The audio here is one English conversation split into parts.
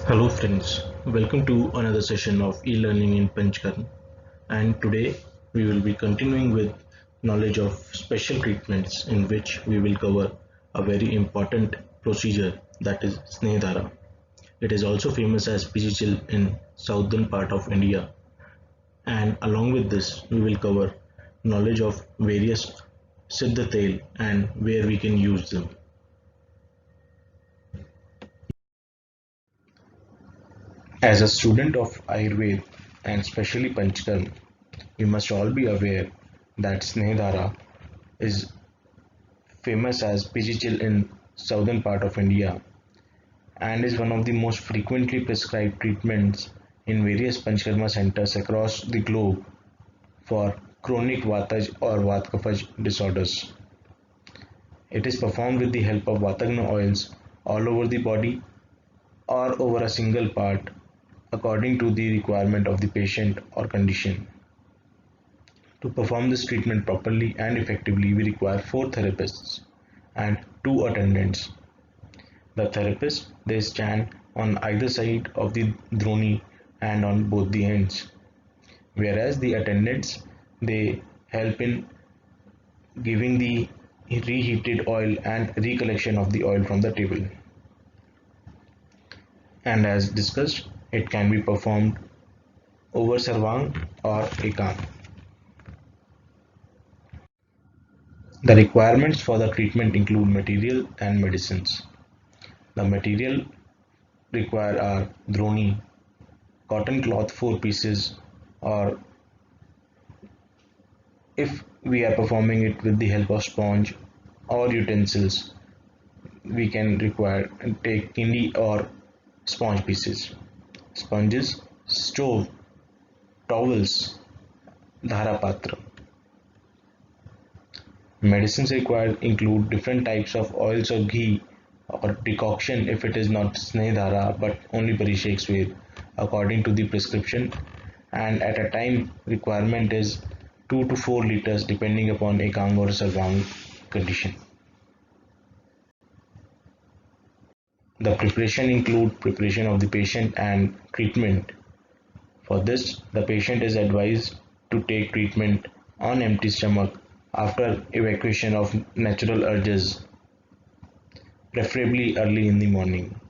Hello friends, welcome to another session of e-learning in Panchkarm, and today we will be continuing with knowledge of special treatments in which we will cover a very important procedure, that is Snehadhara. It is also famous as Pichichil in southern part of India, and along with this we will cover knowledge of various Siddha Tel and where we can use them. As a student of Ayurveda and especially Panchkarma, we must all be aware that Snehadhara is famous as Pichichil in southern part of India and is one of the most frequently prescribed treatments in various Panchkarma centers across the globe for chronic Vataj or Vatkafaj disorders. It is performed with the help of Vatagna oils all over the body or over a single part according to the requirement of the patient or condition. To perform this treatment properly and effectively, we require 4 therapists and 2 attendants. The therapists they stand on either side of the droni and on both the ends, whereas the attendants they help in giving the reheated oil and recollection of the oil from the table. And as discussed, it can be performed over Sarvang or Ekang. The requirements for the treatment include material and medicines. The material required are droni, cotton cloth 4 pieces, or if we are performing it with the help of sponge or utensils, we can require take kindi or sponge pieces. Sponges, stove, towels, dhara patra. Medicines required include different types of oils or ghee or decoction if it is not Snehadhara but only Parishexved according to the prescription, and at a time requirement is 2 to 4 liters depending upon Ekang or Sarvang condition. The preparation include preparation of the patient and treatment. For this, the patient is advised to take treatment on empty stomach after evacuation of natural urges, preferably early in the morning.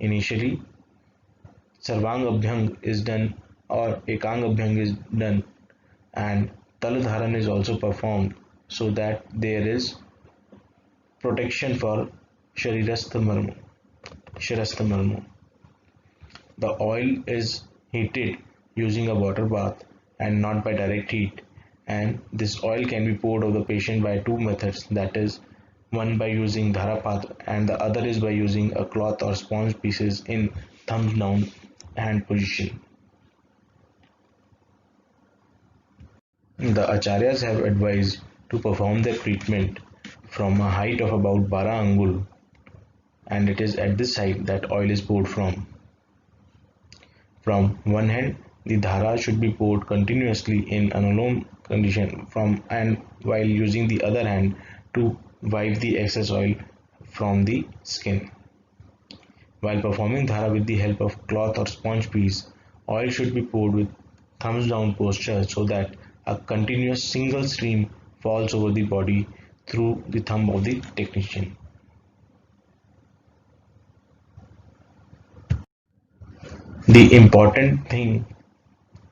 Initially, Sarvang Abhyang is done or Ekang Abhyang is done and Taladharan is also performed so that there is protection for Shrirastha Marmu. The oil is heated using a water bath and not by direct heat, and this oil can be poured over the patient by 2 methods, that is, one by using dharapatra and the other is by using a cloth or sponge pieces in thumbs down hand position. The acharyas have advised to perform the treatment from a height of about 12 angul, and it is at this height that oil is poured from. From one hand, the dhara should be poured continuously in anulom condition from and while using the other hand to wipe the excess oil from the skin. While performing dhara with the help of cloth or sponge piece, oil should be poured with thumbs down posture so that a continuous single stream falls over the body through the thumb of the technician. The important thing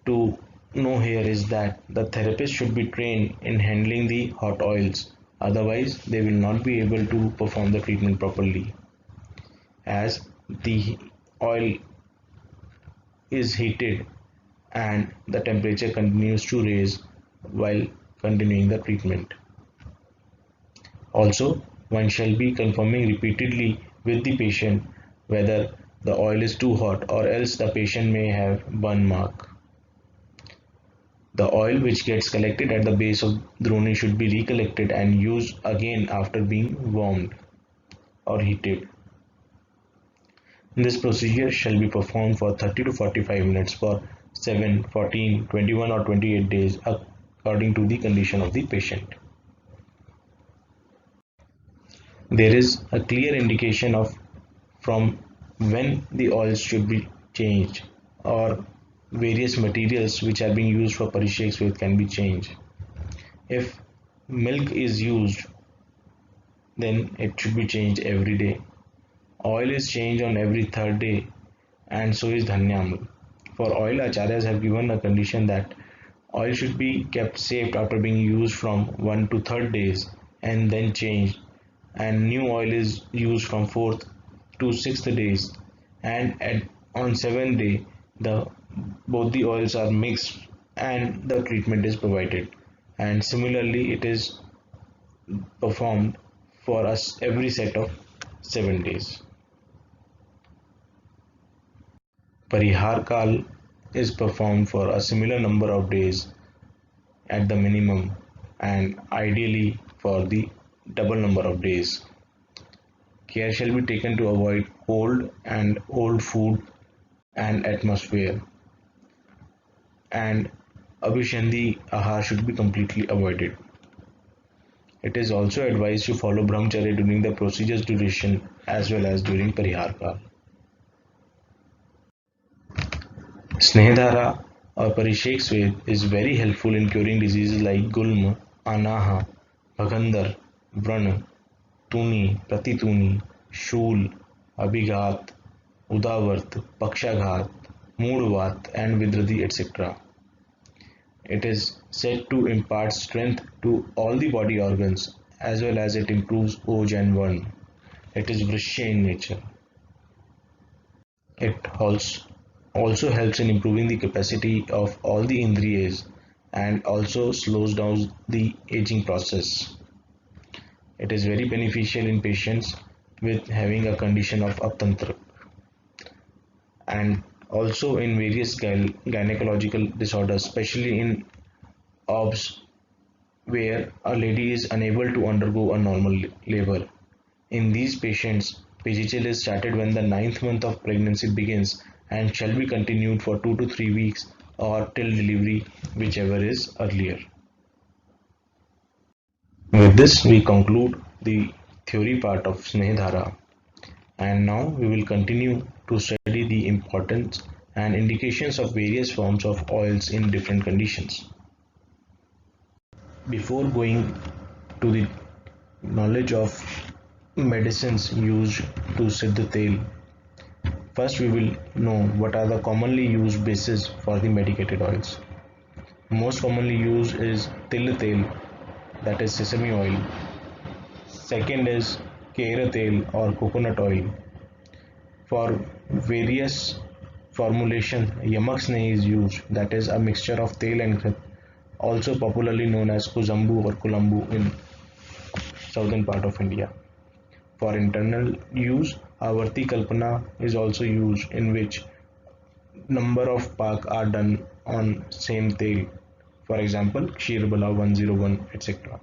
to know here is that the therapist should be trained in handling the hot oils, otherwise they will not be able to perform the treatment properly, as the oil is heated and the temperature continues to raise while continuing the treatment. Also, one shall be confirming repeatedly with the patient whether the oil is too hot, or else the patient may have burn mark. The oil which gets collected at the base of droni should be recollected and used again after being warmed or heated. This procedure shall be performed for 30 to 45 minutes for 7, 14, 21 or 28 days according to the condition of the patient. There is a clear indication of from when the oils should be changed, or various materials which are being used for parishakes with can be changed. If milk is used, then it should be changed every day. Oil is changed on every third day, and so is dhanyamul. For oil, acharyas have given a condition that oil should be kept safe after being used from 1 to 3rd days and then changed, and new oil is used from 4th to 6th days, and on 7th day the both the oils are mixed and the treatment is provided. And similarly it is performed for us every set of 7 days. Parihar Kal is performed for a similar number of days at the minimum, and ideally for the double number of days. Care shall be taken to avoid cold and old food and atmosphere, and Abhishandi Ahar should be completely avoided. It is also advised to follow Brahmacharya during the procedure's duration as well as during Parihar Kal. Snehadhara or Parishek Swed is very helpful in curing diseases like Gulma, Anaha, Bhagandar, Vrana, Tuni, Pratituni, Shul, Abhighat, Udavart, Pakshaghat, Moodvat and Vidradi etc. It is said to impart strength to all the body organs as well as it improves Oj and Varn. It is Vrishya in nature. It also helps in improving the capacity of all the Indriyas and also slows down the aging process. It is very beneficial in patients with having a condition of Aptantra, and also in various gynecological disorders, especially in OBS where a lady is unable to undergo a normal labor. In these patients, Pagicil is started when the ninth month of pregnancy begins and shall be continued for 2 to 3 weeks or till delivery, whichever is earlier. With this, we conclude the theory part of Snehadhara, and now we will continue to study the importance and indications of various forms of oils in different conditions. Before going to the knowledge of medicines used to set the tail, first we will know what are the commonly used bases for the medicated oils. Most commonly used is til tail, that is sesame oil. Second is kera tail or coconut oil. For various formulation, yamak is used, that is a mixture of tail and ghat, also popularly known as kuzambu or kulambu in southern part of India. For internal use, Avarti Kalpana is also used, in which number of pak are done on same tail. For example, Kshirbala 101 etc.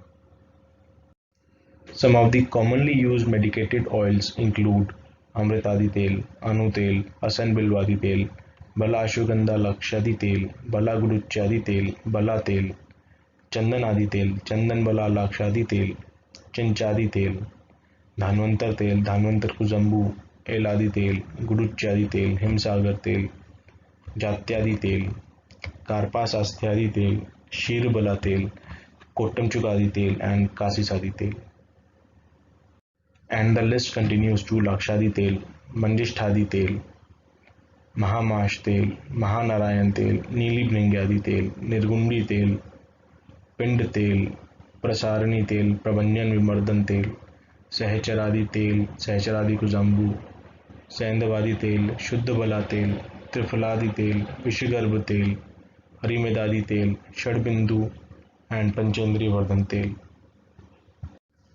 Some of the commonly used medicated oils include Amritadi tel, Anu tel, Asan Bilwadi tel, Bala Ashwagandha Lakshadi tel, Bala Guduchadi tel, Bala tel, Chandan Adi tel, Chandan Bala Lakshadi tel, Chinchadi tel, Dhanvantar tel, Dhanvantar Kuzambu, Eladi tel, Guduchadi tel, Himsagar tel, Jatyadi tel, Karpas Asthyadi tel, Shirbala tel, Kottamchukadi tel, and Kasisadi tel. And the list continues to Lakshadi tel, Manjisthadi tel, Mahamash tel, Mahanarayan tel, Neeli Bringyadi tel, Nirgundi tel, Pind tel, Prasarani tel, Prabhanjan Vimardan tel, Sahacharadi tel, Sahacharadi Kuzambu, Saindavadi tel, Shuddha Bala tel, Trifaladi tel, Vishigarbha tel, Harimedadi tel, Shadbindu, and Panchendri Vardhan tel.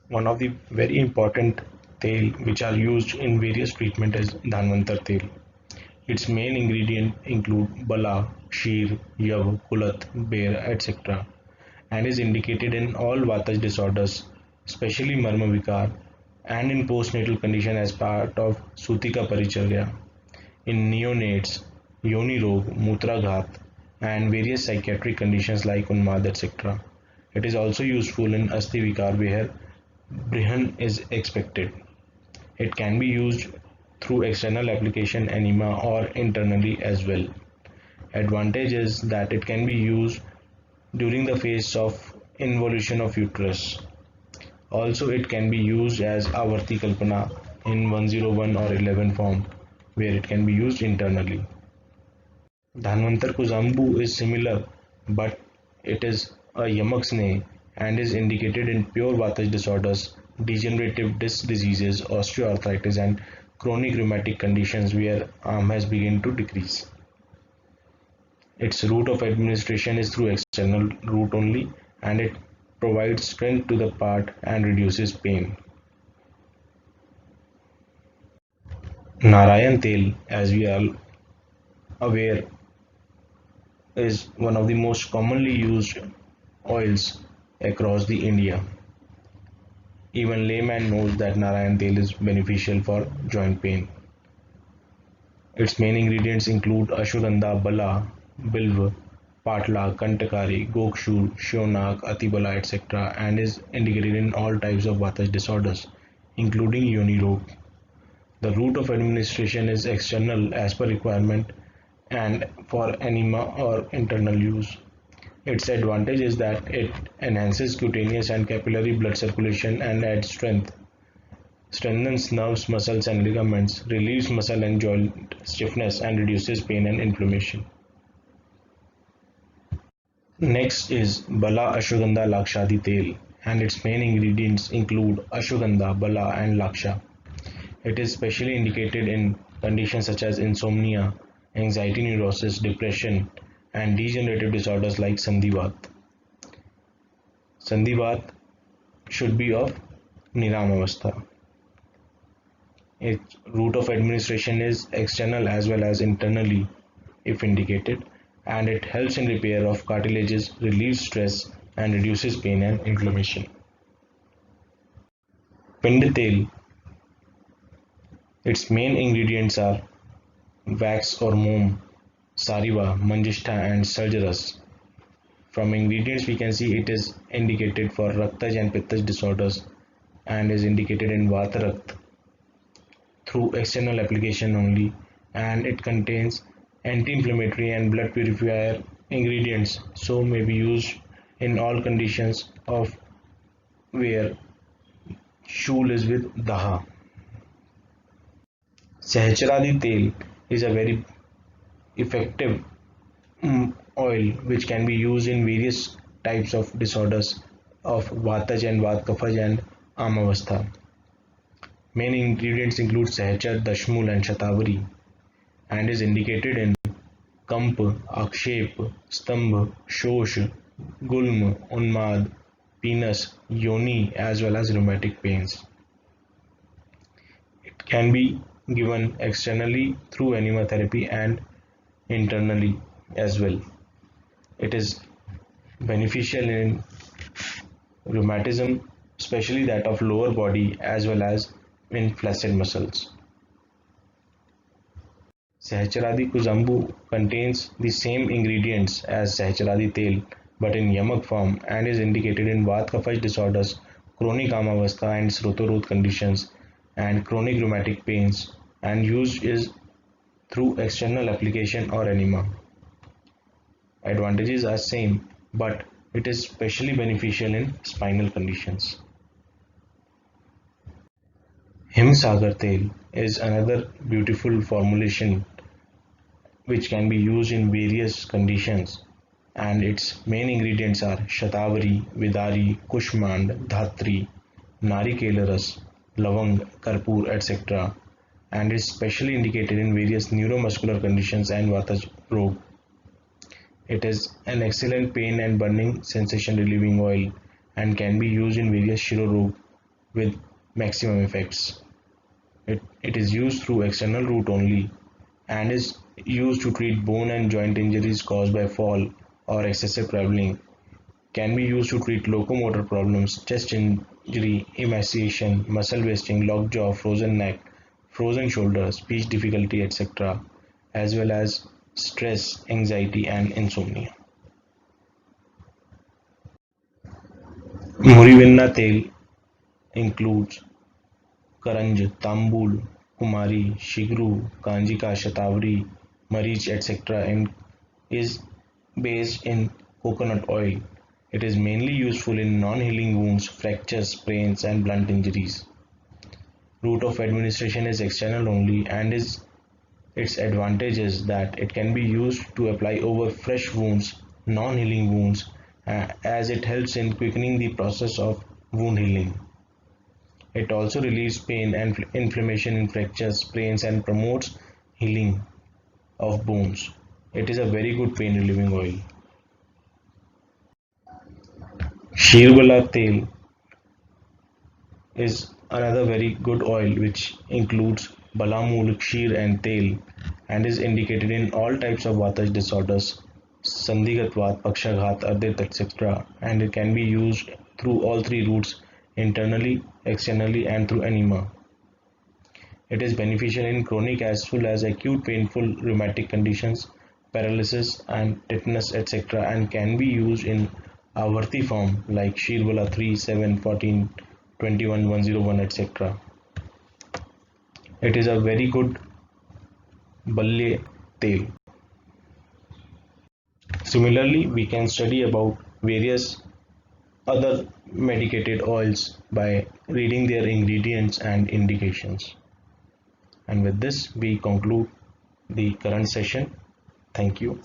One of the very important tel which are used in various treatment is Dhanvantar tel. Its main ingredient include bala, sheer, yav, kulat, bear, etc. and is indicated in all Vatas disorders, especially Marma Vikar, and in postnatal condition as part of Sutika Paricharya, in neonates, Yoni Rog, Mutraghat, and various psychiatric conditions like Unmad, etc. It is also useful in Asti Vikar where Brihan is expected. It can be used through external application enema or internally as well. Advantage is that it can be used during the phase of involution of uterus. Also, it can be used as Avarti Kalpana in 101 or 11 form, where it can be used internally. Dhanvantar Kuzambu is similar, but it is a yamak snake and is indicated in pure Vatas disorders, degenerative disc diseases, osteoarthritis, and chronic rheumatic conditions where arm has begun to decrease. Its route of administration is through external route only, and it provides strength to the part and reduces pain. Narayan Tel, as we are aware, is one of the most commonly used oils across the India. Even layman knows that Narayan Tel is beneficial for joint pain. Its main ingredients include ashwagandha, bala, bilva, patla, kantakari, gokshur, shionak, atibala, etc. and is indicated in all types of Vatas disorders, including yoni rog. The route of administration is external as per requirement and for enema or internal use. Its advantage is that it enhances cutaneous and capillary blood circulation and adds strength, strengthens nerves, muscles, and ligaments, relieves muscle and joint stiffness, and reduces pain and inflammation. Next is Bala Ashwagandha Lakshadi Tel, and its main ingredients include ashwagandha, bala, and laksha. It is specially indicated in conditions such as insomnia, anxiety neurosis, depression, and degenerative disorders like Sandivat. Sandivat should be of Niram Avastha. Its route of administration is external as well as internally if indicated, and it helps in repair of cartilages, relieves stress, and reduces pain and inflammation. Pindatel, its main ingredients are wax or mom, sariva, manjishta, and sargeras. From ingredients we can see it is indicated for Raktaj and Pittaj disorders and is indicated in Vata Rakt through external application only, and it contains anti-inflammatory and blood purifier ingredients, so may be used in all conditions of where shul is with daha. Sahasrari Tel is a very effective oil which can be used in various types of disorders of Vataj and Vat Kafaj and Amavastha. Main ingredients include Sahachar, Dashmul and Shatavari and is indicated in Kamp, Akshep, Stambh, Shosh, Gulm, Unmad, Penis, Yoni as well as rheumatic pains. It can be given externally through enema therapy and internally as well. It is beneficial in rheumatism, especially that of lower body as well as in flaccid muscles. Sahasrari Kuzambu contains the same ingredients as Sahasrari Tel but in yamak form and is indicated in Vat Kafaj disorders, chronic Amavastha and Srotorod conditions and chronic rheumatic pains, and used is through external application or enema. Advantages are same, but it is specially beneficial in spinal conditions. Himsagar Tel is another beautiful formulation which can be used in various conditions, and its main ingredients are Shatavari, Vidari, Kushmand, Dhatri, Narikela Ras, Lavang, Karpur, etc. and is specially indicated in various neuromuscular conditions and Vata Rog. It is an excellent pain and burning sensation relieving oil and can be used in various Shiro Rog with maximum effects. It is used through external route only and is used to treat bone and joint injuries caused by fall or excessive traveling. Can be used to treat locomotor problems, chest injury, emaciation, muscle wasting, locked jaw, frozen neck, frozen shoulder, speech difficulty, etc., as well as stress, anxiety, and insomnia. Murivinna Tel includes Karanj, Tambul, Kumari, Shigru, Kanjika, Shatavari, Marich, etc. and is based in coconut oil. It is mainly useful in non-healing wounds, fractures, sprains and blunt injuries. Route of administration is external only and its advantage is that it can be used to apply over fresh wounds, non-healing wounds, as it helps in quickening the process of wound healing. It also relieves pain and inflammation in fractures, sprains and promotes healing of bones. It is a very good pain relieving oil. Shirwala Tel is another very good oil which includes balamul, sheer and tel and is indicated in all types of vata disorders, Sandhigat Vat, Pakshaghat, Ardit, etc. and it can be used through all three routes internally, externally and through enema. It is beneficial in chronic as well as acute painful rheumatic conditions, paralysis and tetanus etc. and can be used in Avarti form like Shirwala 3, 7, 14, 21, 101 etc. It is a very good Balye tail. Similarly, we can study about various other medicated oils by reading their ingredients and indications. And with this, we conclude the current session. Thank you.